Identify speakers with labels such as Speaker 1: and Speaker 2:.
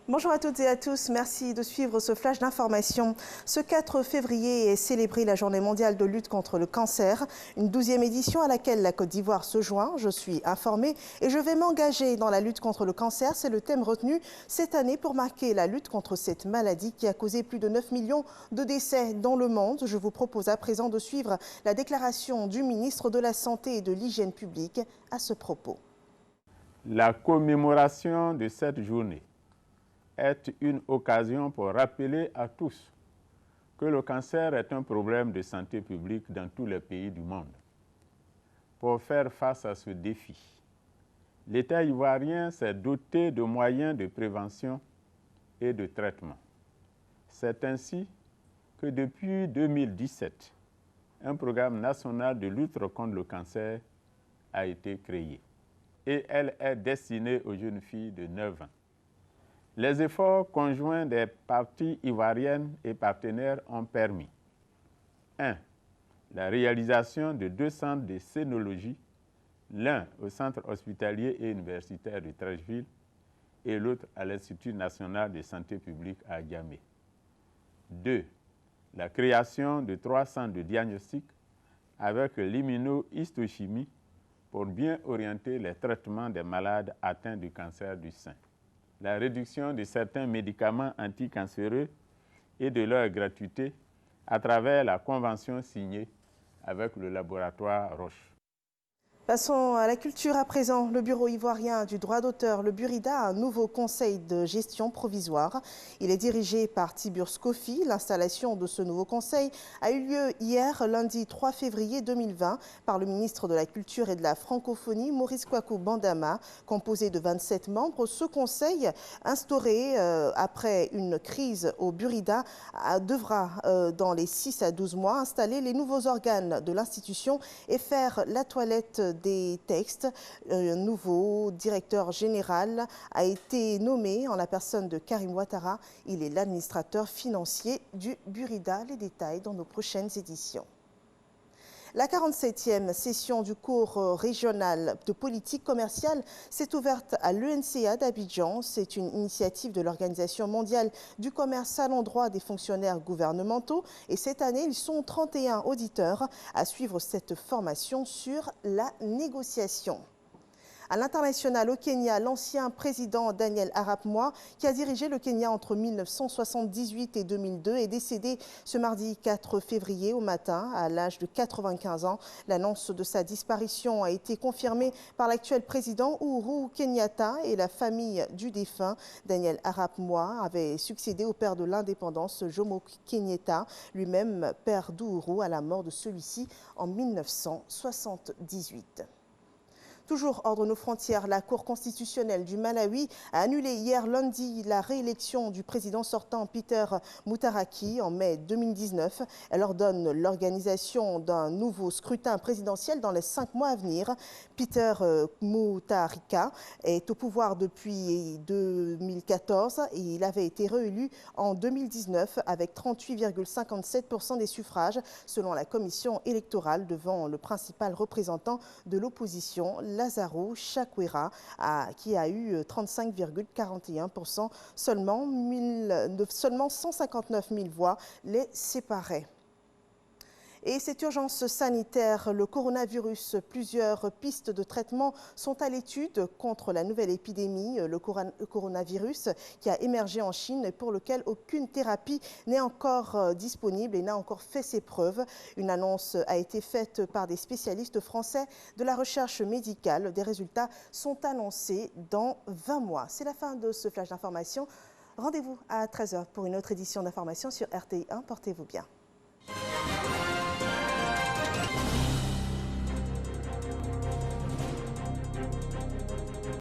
Speaker 1: Bonjour à toutes et à tous, merci de suivre ce flash d'information. Ce 4 février est célébrée la journée mondiale de lutte contre le cancer, une 12e édition à laquelle la Côte d'Ivoire se joint. Je suis informée et je vais m'engager dans la lutte contre le cancer. C'est le thème retenu cette année pour marquer la lutte contre cette maladie qui a causé plus de 9 millions de décès dans le monde. Je vous propose à présent de suivre la déclaration du ministre de la Santé et de l'Hygiène publique à ce propos.
Speaker 2: La commémoration de cette journée est une occasion pour rappeler à tous que le cancer est un problème de santé publique dans tous les pays du monde. Pour faire face à ce défi, l'État ivoirien s'est doté de moyens de prévention et de traitement. C'est ainsi que depuis 2017, un programme national de lutte contre le cancer a été créé et elle est destinée aux jeunes filles de 9 ans. Les efforts conjoints des parties ivoiriennes et partenaires ont permis 1. La réalisation de 2 centres de sénologie, l'un au centre hospitalier et universitaire de Treichville et l'autre à l'Institut national de santé publique à Niamey. 2. La création de 3 centres de diagnostic avec l'immunohistochimie pour bien orienter les traitements des malades atteints du cancer du sein. La réduction de certains médicaments anticancéreux et de leur gratuité à travers la convention signée avec le laboratoire Roche.
Speaker 1: Passons à la culture à présent. Le Bureau ivoirien du droit d'auteur, le Burida, a un nouveau conseil de gestion provisoire. Il est dirigé par Tiburce Kofi. L'installation de ce nouveau conseil a eu lieu hier, lundi 3 février 2020, par le ministre de la Culture et de la Francophonie, Maurice Kwaku Bandama. Composé de 27 membres, ce conseil, instauré après une crise au Burida, devra, dans les 6 à 12 mois, installer les nouveaux organes de l'institution et faire la toilette des textes. Un nouveau directeur général a été nommé en la personne de Karim Ouattara. Il est l'administrateur financier du Burida. Les détails dans nos prochaines éditions. La 47e session du cours régional de politique commerciale s'est ouverte à l'UNCA d'Abidjan. C'est une initiative de l'Organisation mondiale du commerce à l'endroit des fonctionnaires gouvernementaux. Et cette année, ils sont 31 auditeurs à suivre cette formation sur la négociation. À l'international, au Kenya, l'ancien président Daniel Arap Moi, qui a dirigé le Kenya entre 1978 et 2002, est décédé ce mardi 4 février au matin, à l'âge de 95 ans. L'annonce de sa disparition a été confirmée par l'actuel président Uhuru Kenyatta et la famille du défunt. Daniel Arap Moi avait succédé au père de l'indépendance, Jomo Kenyatta, lui-même père d'Uhuru, à la mort de celui-ci en 1978. Toujours hors de nos frontières, la Cour constitutionnelle du Malawi a annulé hier lundi la réélection du président sortant Peter Mutharika en mai 2019. Elle ordonne l'organisation d'un nouveau scrutin présidentiel dans les 5 mois à venir. Peter Mutharika est au pouvoir depuis 2014 et il avait été réélu en 2019 avec 38,57% des suffrages selon la commission électorale devant le principal représentant de l'opposition, Lazaro Chakwera, qui a eu 35,41%. Seulement 159 000 voix les séparaient. Et cette urgence sanitaire, le coronavirus, plusieurs pistes de traitement sont à l'étude contre la nouvelle épidémie, le coronavirus qui a émergé en Chine et pour lequel aucune thérapie n'est encore disponible et n'a encore fait ses preuves. Une annonce a été faite par des spécialistes français de la recherche médicale. Des résultats sont annoncés dans 20 mois. C'est la fin de ce flash d'information. Rendez-vous à 13h pour une autre édition d'information sur RTI1. Portez-vous bien.